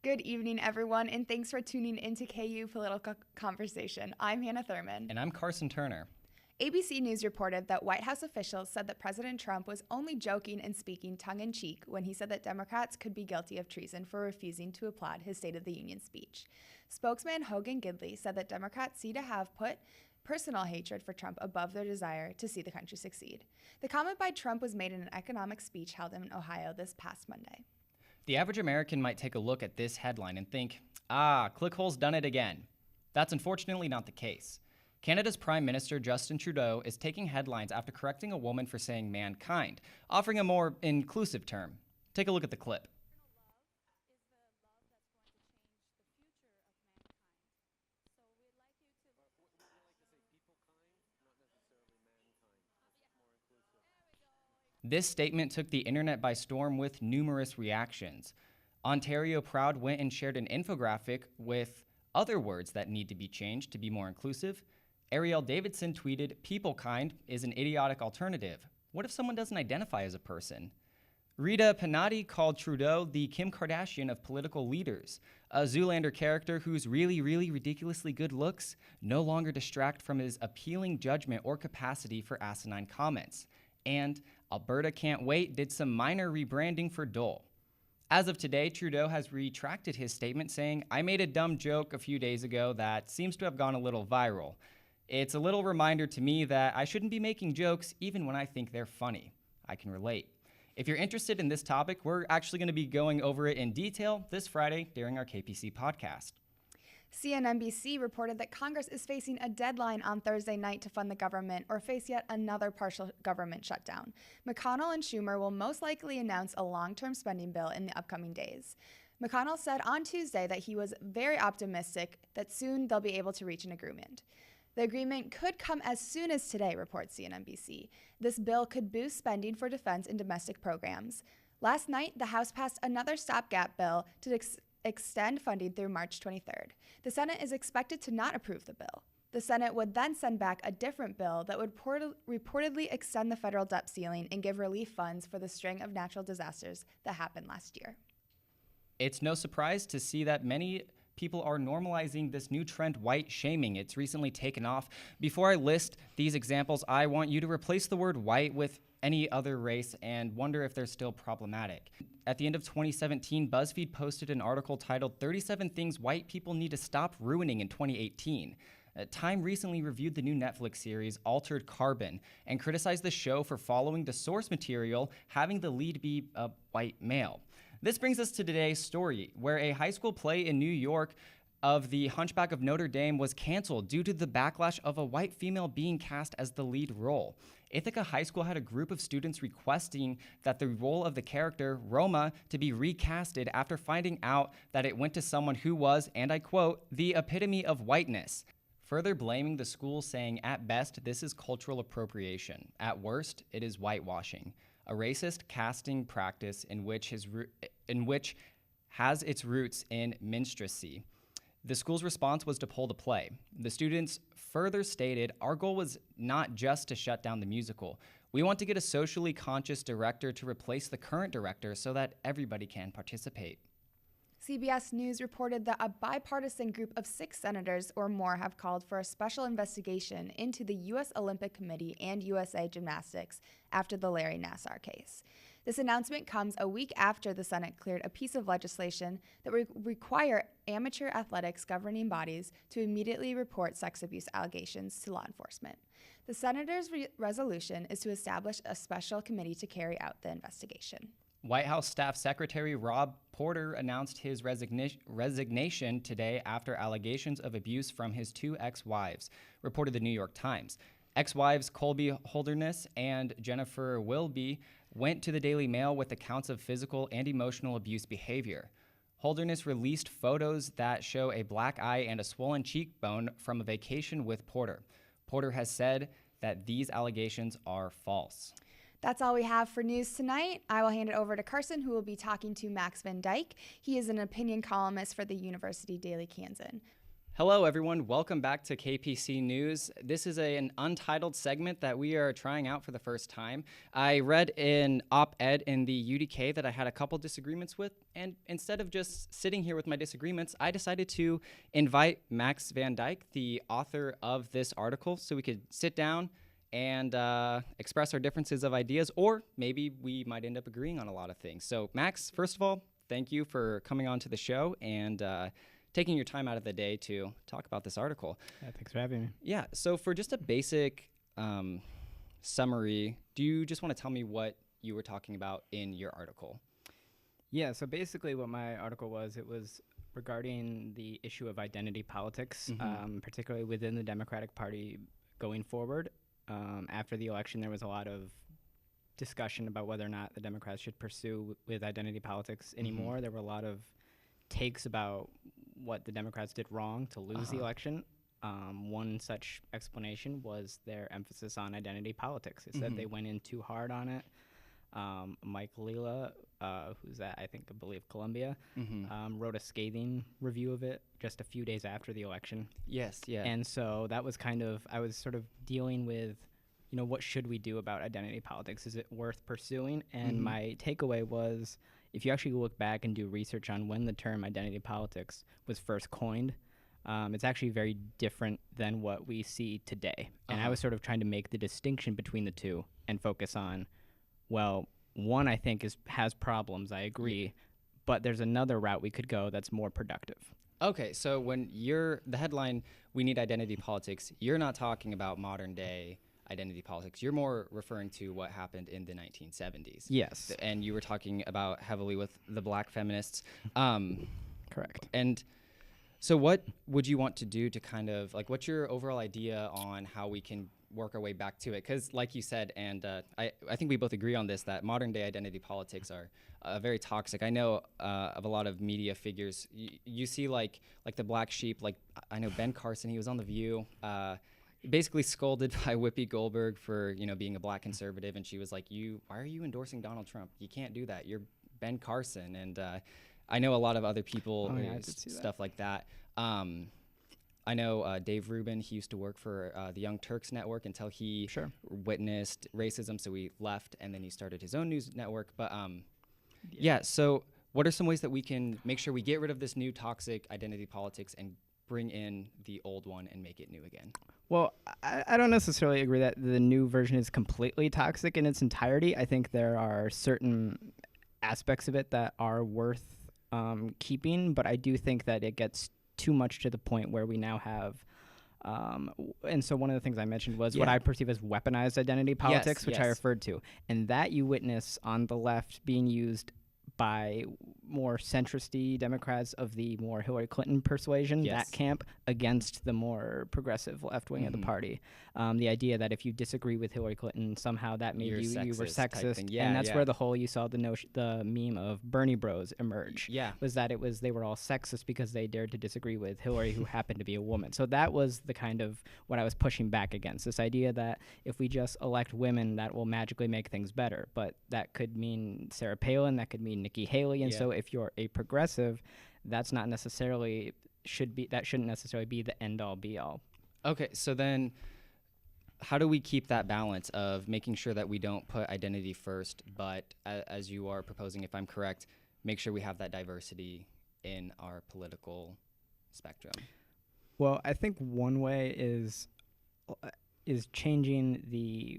Good evening, everyone, and thanks for tuning into KU Political Conversation. I'm Hannah Thurman. And I'm Carson Turner. ABC News reported that White House officials said that President Trump was only joking and speaking tongue-in-cheek when he said that Democrats could be guilty of treason for refusing to applaud his State of the Union speech. Spokesman Hogan Gidley said that Democrats seem to have put personal hatred for Trump above their desire to see the country succeed. The comment by Trump was made in an economic speech held in Ohio this past Monday. The average American might take a look at this headline and think, Clickhole's done it again. That's unfortunately not the case. Canada's Prime Minister Justin Trudeau is taking headlines after correcting a woman for saying mankind, offering a more inclusive term. Take a look at the clip. This statement took the internet by storm with numerous reactions. Ontario Proud went and shared an infographic with other words that need to be changed to be more inclusive. Ariel Davidson tweeted, "Peoplekind is an idiotic alternative. What if someone doesn't identify as a person?" Rita Panatti called Trudeau the Kim Kardashian of political leaders, a Zoolander character whose really ridiculously good looks no longer distract from his appealing judgment or capacity for asinine comments. And Alberta Can't Wait did some minor rebranding for Dole. As of today, Trudeau has retracted his statement saying, "I made a dumb joke a few days ago that seems to have gone a little viral. It's a little reminder to me that I shouldn't be making jokes even when I think they're funny. I can relate." If you're interested in this topic, we're actually going to be going over it in detail this Friday during our KPC podcast. CNBC reported that Congress is facing a deadline on Thursday night to fund the government or face yet another partial government shutdown. McConnell and Schumer will most likely announce a long-term spending bill in the upcoming days. McConnell said on Tuesday that he was very optimistic that soon they'll be able to reach an agreement. The agreement could come as soon as today, reports CNBC. This bill could boost spending for defense and domestic programs. Last night, the House passed another stopgap bill to extend funding through March 23rd. The Senate is expected to not approve the bill. The Senate would then send back a different bill that would reportedly extend the federal debt ceiling and give relief funds for the string of natural disasters that happened last year. It's no surprise to see that many people are normalizing this new trend, white shaming. It's recently taken off. Before I list these examples, I want you to replace the word white with any other race and wonder if they're still problematic. At the end of 2017, BuzzFeed posted an article titled 37 Things White People Need to Stop Ruining in 2018. Time recently reviewed the new Netflix series Altered Carbon and criticized the show for following the source material, having the lead be a white male. This brings us to today's story, where a high school play in New York of the Hunchback of Notre Dame was canceled due to the backlash of a white female being cast as the lead role. Ithaca High School had a group of students requesting that the role of the character, Roma, to be recasted after finding out that it went to someone who was, and I quote, the epitome of whiteness. Further blaming the school, saying, at best, this is cultural appropriation. At worst, it is whitewashing, a racist casting practice in which has its roots in minstrelsy. The school's response was to pull the play. The students further stated, our goal was not just to shut down the musical. We want to get a socially conscious director to replace the current director so that everybody can participate. CBS News reported that a bipartisan group of 6 senators or more have called for a special investigation into the U.S. Olympic Committee and USA Gymnastics after the Larry Nassar case. This announcement comes a week after the Senate cleared a piece of legislation that would require amateur athletics governing bodies to immediately report sex abuse allegations to law enforcement. The senators' resolution is to establish a special committee to carry out the investigation. White House Staff Secretary Rob Porter announced his resignation today after allegations of abuse from his 2 ex-wives, reported the New York Times. Ex-wives Colby Holderness and Jennifer Wilby went to the Daily Mail with accounts of physical and emotional abuse behavior. Holderness released photos that show a black eye and a swollen cheekbone from a vacation with Porter. Porter has said that these allegations are false. That's all we have for news tonight. I will hand it over to Carson, who will be talking to Max Van Dyke. He is an opinion columnist for the University Daily Kansan. Hello, everyone. Welcome back to KPC News. This is an untitled segment that we are trying out for the first time. I read an op-ed in the UDK that I had a couple disagreements with, and instead of just sitting here with my disagreements, I decided to invite Max Van Dyke, the author of this article, so we could sit down and express our differences of ideas, or maybe we might end up agreeing on a lot of things. So, Max, first of all, thank you for coming on to the show and taking your time out of the day to talk about this article. Yeah, thanks for having me. Yeah, so for just a basic summary, do you just want to tell me what you were talking about in your article? Yeah, so basically what my article was, it was regarding the issue of identity politics, particularly within the Democratic Party going forward. After the election, there was a lot of discussion about whether or not the Democrats should pursue with identity politics anymore. There were a lot of takes about what the Democrats did wrong to lose the election. One such explanation was their emphasis on identity politics. They said they went in too hard on it. Mike Lila, who's at, I believe Columbia, wrote a scathing review of it just a few days after the election. Yes, yeah. And so that was I was sort of dealing with, what should we do about identity politics? Is it worth pursuing? And my takeaway was, if you actually look back and do research on when the term identity politics was first coined, it's actually very different than what we see today. And I was sort of trying to make the distinction between the two and focus on, well, one I think has problems, I agree, but there's another route we could go that's more productive. Okay, so when the headline, we need identity politics, you're not talking about modern day identity politics. You're more referring to what happened in the 1970s. Yes. And you were talking about heavily with the black feminists. Correct. And so what would you want to do to kind of, what's your overall idea on how we can work our way back to it? Because like you said, and I think we both agree on this, that modern day identity politics are very toxic. I know of a lot of media figures. You see like the black sheep, I know Ben Carson, he was on The View, basically scolded by Whoopi Goldberg for being a black conservative, and she was like, why are you endorsing Donald Trump? You can't do that. You're Ben Carson. And I know a lot of other people, stuff like that. I know Dave Rubin, he used to work for the Young Turks Network until he witnessed racism, so he left, and then he started his own news network. But so what are some ways that we can make sure we get rid of this new toxic identity politics and bring in the old one and make it new again? Well, I don't necessarily agree that the new version is completely toxic in its entirety. I think there are certain aspects of it that are worth keeping, but I do think that it gets too much to the point where we now have and so one of the things I mentioned was what I perceive as weaponized identity politics, which I referred to, and that you witness on the left being used by more centrist-y Democrats of the more Hillary Clinton persuasion, that camp, against the more progressive left wing of the party. The idea that if you disagree with Hillary Clinton, somehow that made you were sexist. And that's where you saw the meme of Bernie Bros emerge. Was that they were all sexist because they dared to disagree with Hillary, who happened to be a woman. So that was the kind of what I was pushing back against, this idea that if we just elect women, that will magically make things better. But that could mean Sarah Palin, that could mean Nikki Haley, and so if you're a progressive, that's not necessarily shouldn't necessarily be the end all be all. Okay, so then how do we keep that balance of making sure that we don't put identity first, but as you are proposing, if I'm correct, make sure we have that diversity in our political spectrum? Well, I think one way is changing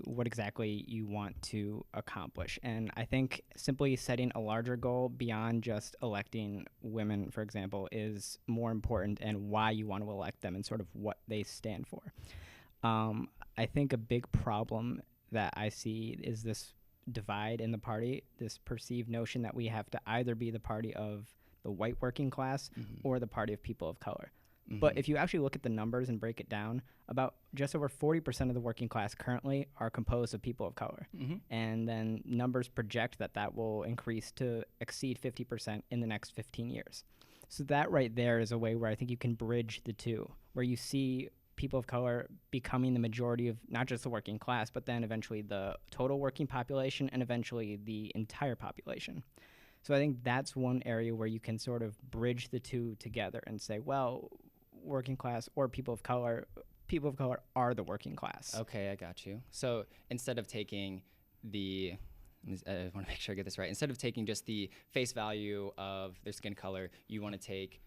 what exactly you want to accomplish. And I think simply setting a larger goal beyond just electing women, for example, is more important, and why you want to elect them and sort of what they stand for. I think a big problem that I see is this divide in the party, this perceived notion that we have to either be the party of the white working class or the party of people of color. But if you actually look at the numbers and break it down, about just over 40% of the working class currently are composed of people of color. And then numbers project that will increase to exceed 50% in the next 15 years. So that right there is a way where I think you can bridge the two, where you see people of color becoming the majority of not just the working class, but then eventually the total working population and eventually the entire population. So I think that's one area where you can sort of bridge the two together and say, well, working class or people of color are the working class. Okay, I got you. So instead of taking I want to make sure I get this right. Instead of taking just the face value of their skin color, you want to take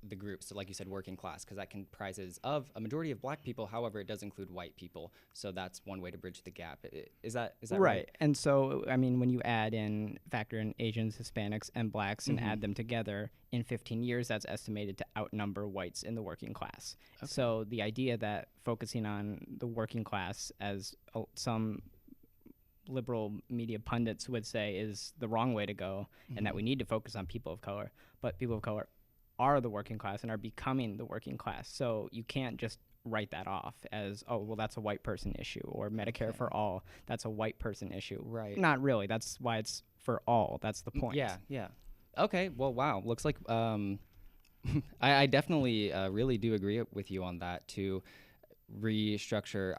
the groups, so like you said, working class, because that comprises of a majority of black people. However, it does include white people, so that's one way to bridge the gap. Is that right? And so, I mean, when you factor in Asians, Hispanics, and blacks and add them together, in 15 years, that's estimated to outnumber whites in the working class. Okay. So the idea that focusing on the working class, as some liberal media pundits would say, is the wrong way to go, and that we need to focus on people of color, but people of color are the working class and are becoming the working class. So you can't just write that off as, oh, well, that's a white person issue, or Medicare for all, that's a white person issue. Right. Not really. That's why it's for all. That's the point. Yeah. Okay, well, wow. Looks like I definitely really do agree with you on that, to restructure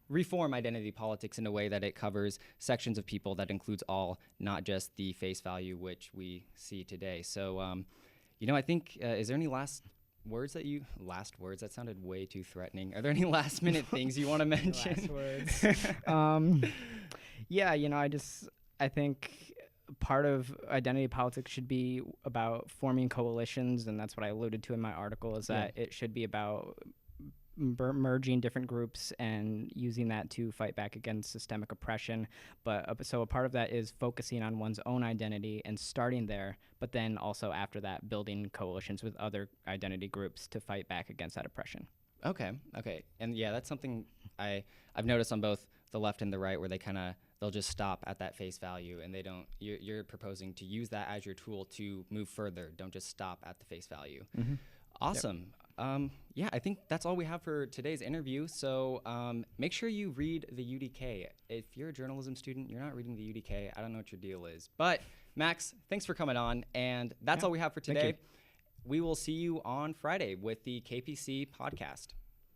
reform identity politics in a way that it covers sections of people, that includes all, not just the face value which we see today. So, I think, is there any last words? That sounded way too threatening. Are there any last minute things you want to mention? Last words. I think part of identity politics should be about forming coalitions, and that's what I alluded to in my article, is that it should be about merging different groups and using that to fight back against systemic oppression. But so a part of that is focusing on one's own identity and starting there, but then also after that building coalitions with other identity groups to fight back against that oppression. Okay. And yeah, that's something I've noticed on both the left and the right, where they'll just stop at that face value, and you're proposing to use that as your tool to move further. Don't just stop at the face value. Mm-hmm. Awesome. Yep. I think that's all we have for today's interview. So make sure you read the UDK. If you're a journalism student, you're not reading the UDK, I don't know what your deal is. But Max, thanks for coming on. And that's all we have for today. We will see you on Friday with the KPC podcast.